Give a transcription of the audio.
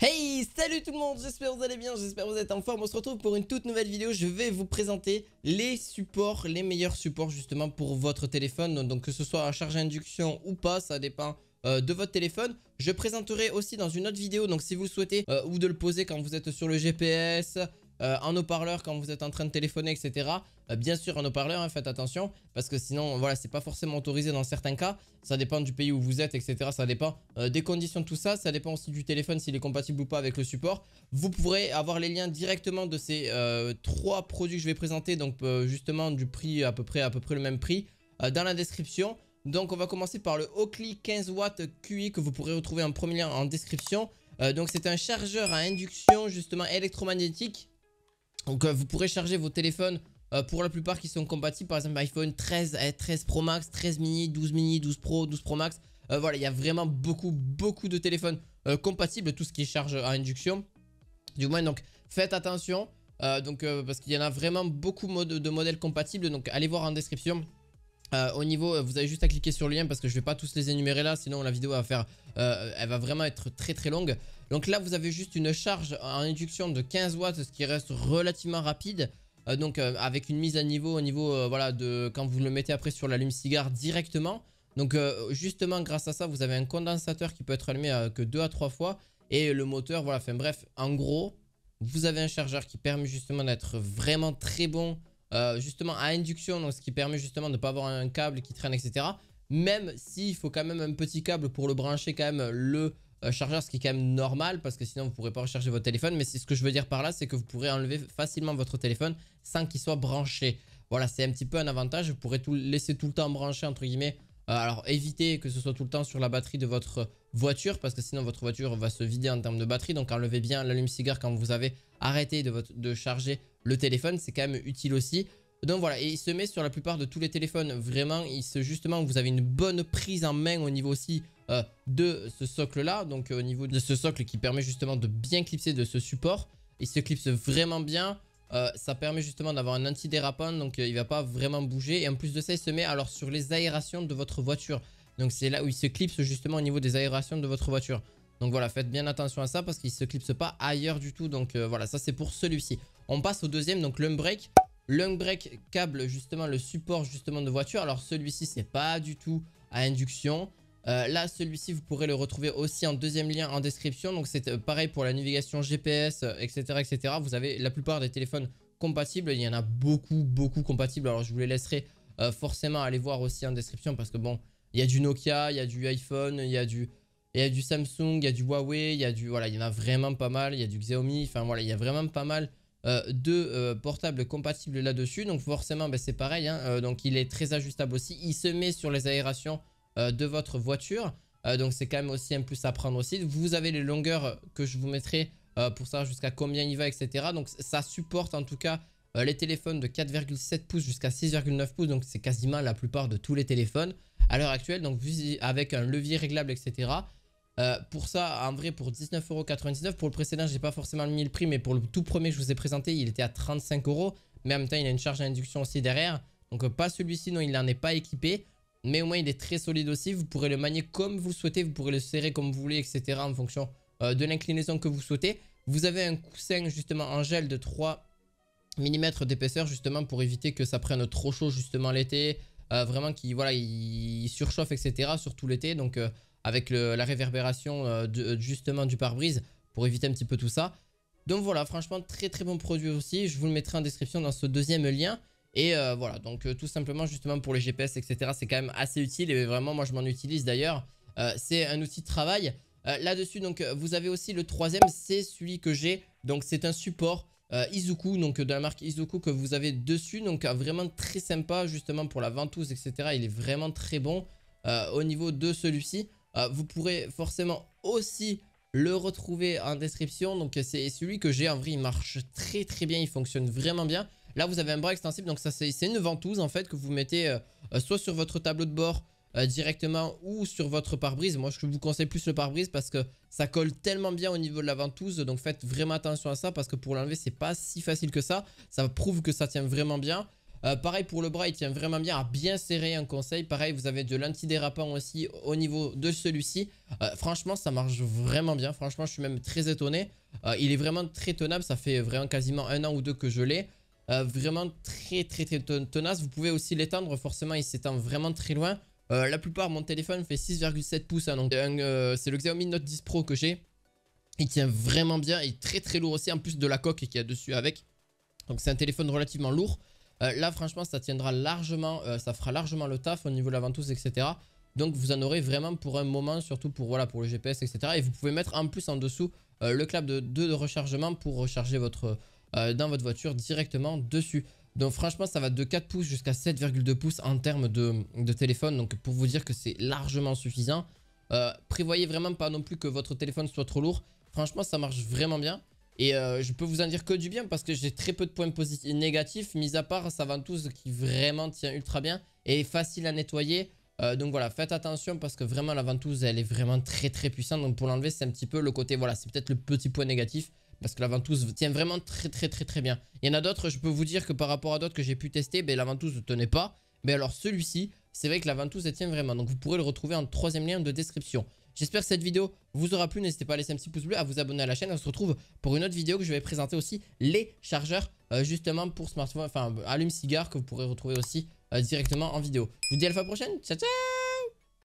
Hey, salut tout le monde, j'espère que vous allez bien, j'espère que vous êtes en forme. On se retrouve pour une toute nouvelle vidéo. Je vais vous présenter les supports, les meilleurs supports justement pour votre téléphone. Donc que ce soit à charge à induction ou pas, ça dépend de votre téléphone. Je présenterai aussi dans une autre vidéo, donc si vous le souhaitez, ou de le poser quand vous êtes sur le GPS, en haut-parleur quand vous êtes en train de téléphoner, etc. Bien sûr en haut-parleur, hein, faites attention, parce que sinon, voilà, c'est pas forcément autorisé dans certains cas. Ça dépend du pays où vous êtes, etc. Ça dépend des conditions de tout ça. Ça dépend aussi du téléphone, s'il est compatible ou pas avec le support. Vous pourrez avoir les liens directement de ces trois produits que je vais présenter, donc justement du prix à peu près le même prix, dans la description. Donc on va commencer par le Oakley 15 watts QI que vous pourrez retrouver en premier lien en description. Donc c'est un chargeur à induction justement électromagnétique. Donc vous pourrez charger vos téléphones pour la plupart qui sont compatibles. Par exemple iPhone 13, 13 Pro Max, 13 mini, 12 mini, 12 Pro, 12 Pro Max. Voilà, il y a vraiment beaucoup de téléphones compatibles, tout ce qui est charge à induction. Du moins, donc faites attention. Parce qu'il y en a vraiment beaucoup de modèles compatibles. Donc allez voir en description. Au niveau, vous avez juste à cliquer sur le lien parce que je vais pas tous les énumérer là, sinon la vidéo elle va vraiment être très longue. Donc là vous avez juste une charge en induction de 15 watts, ce qui reste relativement rapide. Avec une mise à niveau au niveau voilà, de quand vous le mettez après sur l'allume-cigare directement. Donc justement grâce à ça vous avez un condensateur qui peut être allumé que 2 à 3 fois. Et le moteur, voilà, enfin bref, en gros vous avez un chargeur qui permet justement d'être vraiment très bon. Justement à induction, donc ce qui permet justement de ne pas avoir un câble qui traîne, etc. Même s'il faut quand même un petit câble pour le brancher quand même le chargeur, ce qui est quand même normal parce que sinon vous ne pourrez pas recharger votre téléphone. Mais ce que je veux dire par là, c'est que vous pourrez enlever facilement votre téléphone sans qu'il soit branché. Voilà, c'est un petit peu un avantage. Vous pourrez tout laisser tout le temps branché entre guillemets. Alors évitez que ce soit tout le temps sur la batterie de votre voiture parce que sinon votre voiture va se vider en termes de batterie. Donc enlevez bien l'allume-cigare quand vous avez arrêté de charger le téléphone, c'est quand même utile aussi. Donc voilà, et il se met sur la plupart de tous les téléphones. Vraiment, justement, vous avez une bonne prise en main au niveau aussi de ce socle là. Donc au niveau de ce socle qui permet justement de bien clipser de ce support. Il se clipse vraiment bien. Ça permet justement d'avoir un antidérapant, donc il va pas vraiment bouger. Et en plus de ça, il se met alors sur les aérations de votre voiture. Donc c'est là où il se clipse justement au niveau des aérations de votre voiture. Donc voilà, faites bien attention à ça parce qu'il ne se clipse pas ailleurs du tout. Donc voilà, ça c'est pour celui-ci. On passe au deuxième, donc l'Unbreak. L'Unbreak câble justement le support justement de voiture. Alors celui-ci c'est pas du tout à induction. Là celui-ci vous pourrez le retrouver aussi en deuxième lien en description. Donc c'est pareil pour la navigation GPS, etc. Vous avez la plupart des téléphones compatibles. Il y en a beaucoup compatibles. Alors je vous les laisserai forcément aller voir aussi en description parce que bon, il y a du Nokia, il y a du iPhone, il y a du Samsung, il y a du Huawei, voilà, il y en a vraiment pas mal, il y a du Xiaomi, enfin voilà, il y a vraiment pas mal de portables compatibles là-dessus. Donc forcément, c'est pareil, hein, donc il est très ajustable aussi. Il se met sur les aérations de votre voiture, donc c'est quand même aussi un plus à prendre aussi. Vous avez les longueurs que je vous mettrai pour savoir jusqu'à combien il va, etc. Donc ça supporte en tout cas les téléphones de 4,7 pouces jusqu'à 6,9 pouces, donc c'est quasiment la plupart de tous les téléphones à l'heure actuelle. Donc avec un levier réglable, etc. Pour ça, en vrai, pour 19,99€. Pour le précédent, j'ai pas forcément mis le prix, mais pour le tout premier que je vous ai présenté, il était à 35€. Mais en même temps, il a une charge d'induction aussi derrière. Donc pas celui-ci, non, il n'en est pas équipé. Mais au moins, il est très solide aussi. Vous pourrez le manier comme vous souhaitez. Vous pourrez le serrer comme vous voulez, etc. En fonction de l'inclinaison que vous souhaitez. Vous avez un coussin justement en gel de 3 mm d'épaisseur justement pour éviter que ça prenne trop chaud justement l'été. Vraiment qu'il voilà, il surchauffe, etc. surtout l'été. Donc avec la réverbération justement du pare-brise pour éviter un petit peu tout ça. Donc voilà, franchement très bon produit aussi. Je vous le mettrai en description dans ce deuxième lien. Et voilà, donc tout simplement justement pour les GPS, etc. c'est quand même assez utile et vraiment moi je m'en utilise d'ailleurs. C'est un outil de travail. Là-dessus, donc vous avez aussi le troisième, c'est celui que j'ai. Donc c'est un support Izuku, donc de la marque Izuku que vous avez dessus. Donc vraiment très sympa justement pour la ventouse, etc. Il est vraiment très bon au niveau de celui-ci. Vous pourrez forcément aussi le retrouver en description. Donc c'est celui que j'ai en vrai, il marche très bien, il fonctionne vraiment bien. Là vous avez un bras extensible, donc ça c'est une ventouse en fait que vous mettez soit sur votre tableau de bord directement ou sur votre pare-brise. Moi je vous conseille plus le pare-brise parce que ça colle tellement bien au niveau de la ventouse. Donc faites vraiment attention à ça parce que pour l'enlever c'est pas si facile que ça. Ça prouve que ça tient vraiment bien. Pareil pour le bras, il tient vraiment bien, à bien serrer, un conseil. Pareil, vous avez de l'antidérapant aussi au niveau de celui-ci. Franchement, ça marche vraiment bien. Franchement, je suis même très étonné. Il est vraiment très tenable, ça fait vraiment quasiment 1 an ou 2 que je l'ai. Vraiment très tenace. Vous pouvez aussi l'étendre, forcément il s'étend vraiment très loin. La plupart, mon téléphone fait 6,7 pouces, hein, donc c'est le Xiaomi Note 10 Pro que j'ai. Il tient vraiment bien, il est très lourd aussi, en plus de la coque qu'il y a dessus avec. Donc c'est un téléphone relativement lourd. Là franchement ça tiendra largement, ça fera largement le taf au niveau de la ventouse, etc. Donc vous en aurez vraiment pour un moment, surtout pour, voilà, pour le GPS, etc. Et vous pouvez mettre en plus en dessous le câble de rechargement pour recharger dans votre voiture directement dessus. Donc franchement ça va de 4 pouces jusqu'à 7,2 pouces en termes de téléphone. Donc pour vous dire que c'est largement suffisant. Prévoyez vraiment pas non plus que votre téléphone soit trop lourd. Franchement ça marche vraiment bien. Et je peux vous en dire que du bien parce que j'ai très peu de points positifs, négatifs, mis à part sa ventouse qui vraiment tient ultra bien et est facile à nettoyer. Donc voilà, faites attention parce que vraiment la ventouse elle est vraiment très puissante. Donc pour l'enlever c'est un petit peu le côté, voilà, c'est peut-être le petit point négatif parce que la ventouse tient vraiment très bien. Il y en a d'autres, je peux vous dire que par rapport à d'autres que j'ai pu tester, ben, la ventouse ne tenait pas. Mais alors celui-ci, c'est vrai que la ventouse elle tient vraiment. Donc vous pourrez le retrouver en 3e lien de description. J'espère que cette vidéo vous aura plu. N'hésitez pas à laisser un petit pouce bleu, à vous abonner à la chaîne. On se retrouve pour une autre vidéo que je vais présenter aussi les chargeurs justement pour smartphone, enfin allume-cigare que vous pourrez retrouver aussi directement en vidéo. Je vous dis à la fois prochaine. Ciao ciao.